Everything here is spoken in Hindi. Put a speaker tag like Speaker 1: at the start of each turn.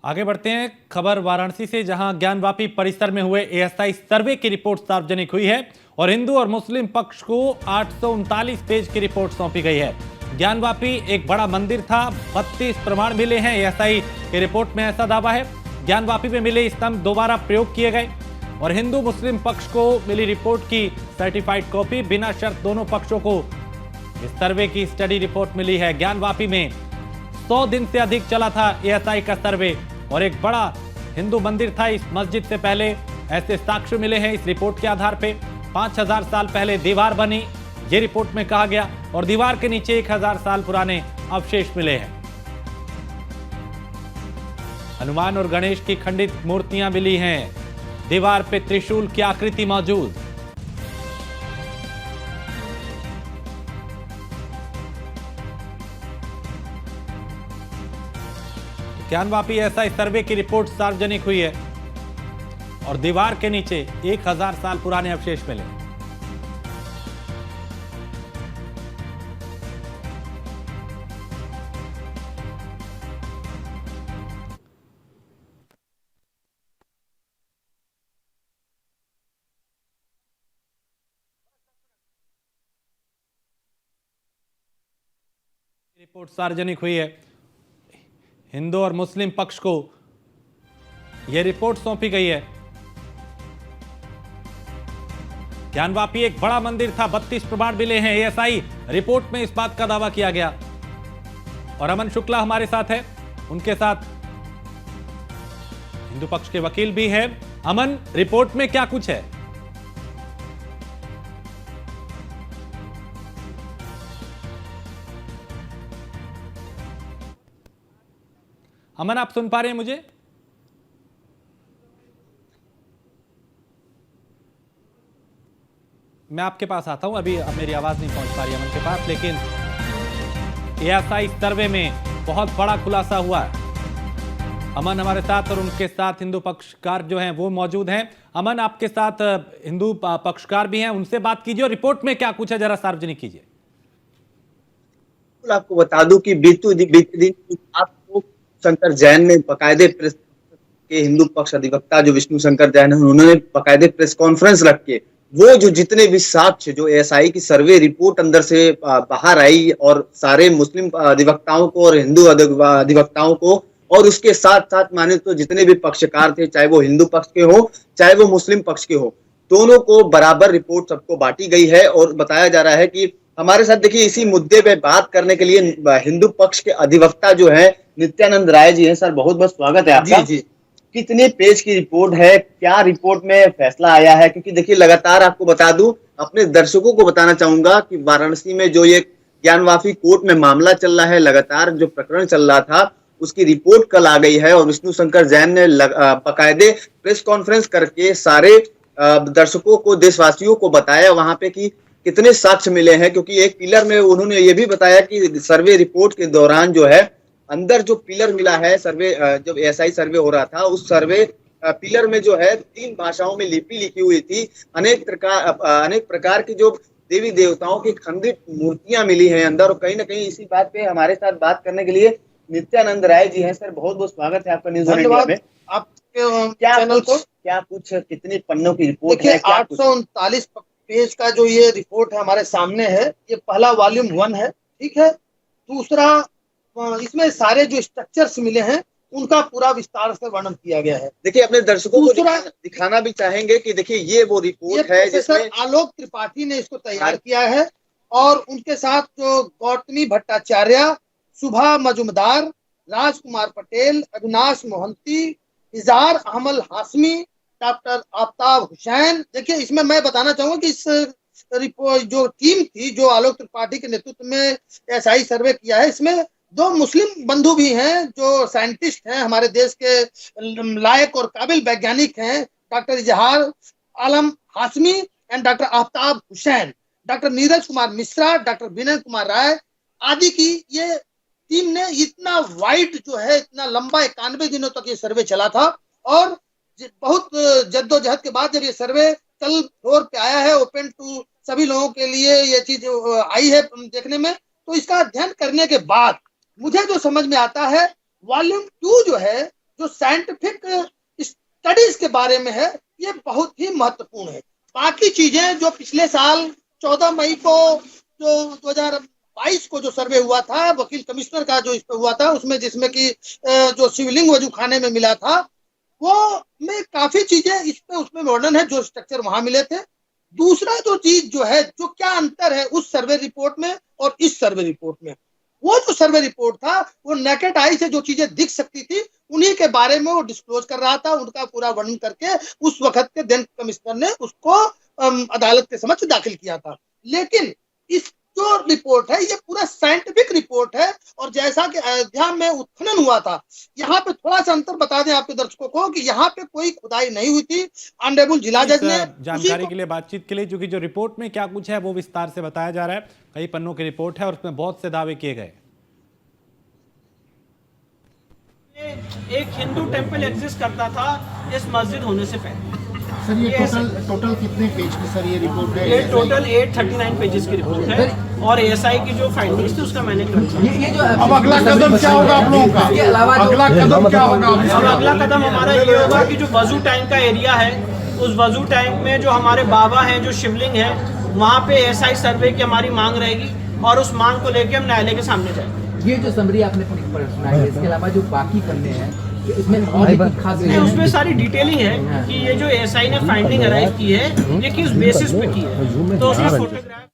Speaker 1: आगे बढ़ते हैं खबर वाराणसी से, जहां ज्ञानवापी परिसर में हुए एएसआई सर्वे की रिपोर्ट सार्वजनिक हुई है और हिंदू और मुस्लिम पक्ष को 839 पेज की रिपोर्ट सौंपी गई है। ज्ञानवापी एक बड़ा मंदिर था, 32 प्रमाण मिले हैं, एएसआई की रिपोर्ट में ऐसा दावा है। ज्ञानवापी में मिले स्तंभ दोबारा प्रयोग किए गए और हिंदू मुस्लिम पक्ष को मिली रिपोर्ट की सर्टिफाइड कॉपी बिना शर्त दोनों पक्षों को इस सर्वे की स्टडी रिपोर्ट मिली है। ज्ञानवापी में 100 दिन से अधिक चला था एएसआई का सर्वे और एक बड़ा हिंदू मंदिर था। इस मस्जिद से पहले ऐसे साक्ष्य मिले हैं। इस रिपोर्ट के आधार पे 5000 साल पहले दीवार बनी, ये रिपोर्ट में कहा गया, और दीवार के नीचे 1000 साल पुराने अवशेष मिले हैं। हनुमान और गणेश की खंडित मूर्तियां मिली हैं। दीवार पे त्रिशूल की आकृति मौजूद। ज्ञानवापी एएसआई सर्वे की रिपोर्ट सार्वजनिक हुई है और दीवार के नीचे 1000 साल पुराने अवशेष मिले। रिपोर्ट सार्वजनिक हुई है। हिंदू और मुस्लिम पक्ष को यह रिपोर्ट सौंपी गई है। ज्ञानवापी एक बड़ा मंदिर था, 32 प्रमाण मिले हैं, एएसआई रिपोर्ट में इस बात का दावा किया गया। और अमन शुक्ला हमारे साथ है, उनके साथ हिंदू पक्ष के वकील भी हैं। अमन, रिपोर्ट में क्या कुछ है? अमन, आप सुन पा रहे हैं मुझे? मैं आपके पास आता हूं, अभी अब मेरी आवाज नहीं पहुंच पा रही अमन के पास, लेकिन एएसआई सर्वे में बहुत बड़ा खुलासा हुआ है। अमन हमारे साथ और उनके साथ हिंदू पक्षकार जो हैं वो मौजूद हैं। अमन, आपके साथ हिंदू पक्षकार भी हैं, उनसे बात कीजिए और रिपोर्ट में क्या कुछ है जरा सार्वजनिक कीजिए।
Speaker 2: आपको बता दूं कि बीते दिन आपको शंकर जैन ने बकायदे प्रेस के हिंदू पक्ष अधिवक्ता जो विष्णु शंकर जैन है, उन्होंने बकायदे प्रेस कॉन्फ्रेंस रख के वो जो जितने भी साक्ष्य जो एएसआई की सर्वे रिपोर्ट अंदर से बाहर आई और सारे मुस्लिम अधिवक्ताओं को और हिंदू अधिवक्ताओं को और उसके साथ साथ माने तो जितने भी पक्षकार थे, चाहे वो हिंदू पक्ष के हो चाहे वो मुस्लिम पक्ष के हो, दोनों को बराबर रिपोर्ट सबको बांटी गई है। और बताया जा रहा है कि हमारे साथ देखिए इसी मुद्दे पे बात करने के लिए हिंदू पक्ष के अधिवक्ता जो है नित्यानंद राय जी हैं। सर, बहुत बहुत स्वागत है आपका। जी। कितने पेज की रिपोर्ट है, क्या रिपोर्ट में फैसला आया है? क्योंकि देखिए लगातार आपको बता दूं, अपने दर्शकों को बताना चाहूंगा कि वाराणसी में जो ये ज्ञानवापी कोर्ट में मामला चल रहा है, लगातार जो प्रकरण चल रहा था, उसकी रिपोर्ट कल आ गई है और विष्णु शंकर जैन ने बाकायदे प्रेस कॉन्फ्रेंस करके सारे दर्शकों को, देशवासियों को बताया वहां पे कि कितने साक्ष्य मिले हैं। क्योंकि एक पिलर में उन्होंने ये भी बताया कि सर्वे रिपोर्ट के दौरान जो है अंदर जो पिलर मिला है, सर्वे जब एएसआई सर्वे हो रहा था, उस सर्वे पिलर में जो है 3 भाषाओं में लिपि लिखी हुई थी। अनेक प्रकार की जो देवी देवताओं की खंडित मूर्तियां मिली हैं अंदर। और कहीं ना कहीं इसी बात पे हमारे साथ बात करने के लिए नित्यानंद राय जी हैं। सर, बहुत बहुत स्वागत है आपका न्यूज़ इंडिया में। आप क्या कुछ कितने पन्नों की रिपोर्ट है?
Speaker 3: 839 पेज का जो ये रिपोर्ट है हमारे सामने है, ये पहला वॉल्यूम 1 है, ठीक है। दूसरा, इसमें सारे जो स्ट्रक्चर्स मिले हैं उनका पूरा विस्तार से वर्णन किया गया है।
Speaker 2: देखिए, अपने दर्शकों को दिखाना भी चाहेंगे कि देखिए ये वो रिपोर्ट है
Speaker 3: जिसमें आलोक त्रिपाठी ने इसको तैयार किया है और उनके साथ जो गौतमी भट्टाचार्य, सुभा मजुमदार, राजकुमार पटेल, अविनाश मोहंती, इजार अहमद हाशमी, डॉक्टर आफ्ताब हुसैन। देखिए, इसमें मैं बताना चाहूंगा कि इस रिपोर्ट जो टीम थी जो आलोक त्रिपाठी के नेतृत्व में एएसआई सर्वे किया है, इसमें 2 मुस्लिम बंधु भी हैं जो साइंटिस्ट हैं, हमारे देश के लायक और काबिल वैज्ञानिक हैं, doctor Izhar Alam Hashmi and doctor Aftab Hussain. Doctor Neeraj Kumar Mishra, doctor Vinay Kumar Rai आदि की ये टीम ने इतना वाइड जो है, इतना लंबा 91 दिनों तक ये सर्वे चला था। और बहुत जद्दोजहद के बाद जब ये सर्वे कल फ्लोर पे आया है, ओपन टू सभी लोगों के लिए ये चीज आई है देखने में, तो इसका अध्ययन करने के बाद मुझे जो समझ में आता है, वॉल्यूम 2 जो है, जो साइंटिफिक स्टडीज के बारे में है, ये बहुत ही महत्वपूर्ण है। बाकी चीजें जो पिछले साल 14 मई को जो 2022 को जो सर्वे हुआ था वकील कमिश्नर का जो इस पे हुआ था, उसमें जिसमें कि जो शिवलिंग वजू खाने में मिला था, वो में काफी चीजें इस पे उसमें वर्णन है जो स्ट्रक्चर वहां मिले थे। दूसरा जो चीज जो है, जो क्या अंतर है उस सर्वे रिपोर्ट में और इस सर्वे रिपोर्ट में, वो जो सर्वे रिपोर्ट था वो नेकेड आई से जो चीजें दिख सकती थी उन्हीं के बारे में वो डिस्क्लोज कर रहा था, उनका पूरा वर्णन करके उस वक्त के देन कमिश्नर ने उसको अदालत के समक्ष दाखिल किया था। लेकिन इस जो रिपोर्ट है ये पूरा साइंटिफिक रिपोर्ट है, और जैसा कि अयोध्या में उत्खनन हुआ था, यहाँ पे थोड़ा सा अंतर बता दें आपके दर्शकों को कि यहाँ पे कोई खुदाई नहीं हुई थी। ऑनरेबल जिला जज ने
Speaker 1: जानकारी के लिए, बातचीत के लिए, क्योंकि जो रिपोर्ट में क्या कुछ है वो विस्तार से बताया जा रहा है, कई पन्नों की रिपोर्ट है और उसमें बहुत से दावे किए गए।
Speaker 4: एक हिंदू टेंपल एग्जिस्ट करता था इस मस्जिद होने से पहले।
Speaker 5: सर ये टोटल कितने पेज की सर ये रिपोर्ट है?
Speaker 4: ये टोटल 839 पेजेस की रिपोर्ट है, और एएसआई की जो फाइंडिंग्स थी उसका मैंने
Speaker 5: ये जो अब अगला कदम क्या होगा आप लोगों का? अगला कदम क्या होगा?
Speaker 4: अब अगला कदम हमारा ये होगा कि जो वजू टैंक का एरिया है, उस वजू टैंक में जो हमारे बाबा हैं, जो शिवलिंग है, वहाँ पे एएसआई सर्वे की हमारी मांग रहेगी, और उस मांग को लेकर हम न्यायालय के सामने जाएंगे।
Speaker 6: ये जो समरी आपने सुनाई है, इसके अलावा जो बाकी करने हैं इसमें और भी खास
Speaker 4: उसमें सारी डिटेलिंग है कि ये जो एएसआई ने फाइंडिंग अराइव की है ये किस बेसिस पे की है, तो उसमें फोटोग्राफ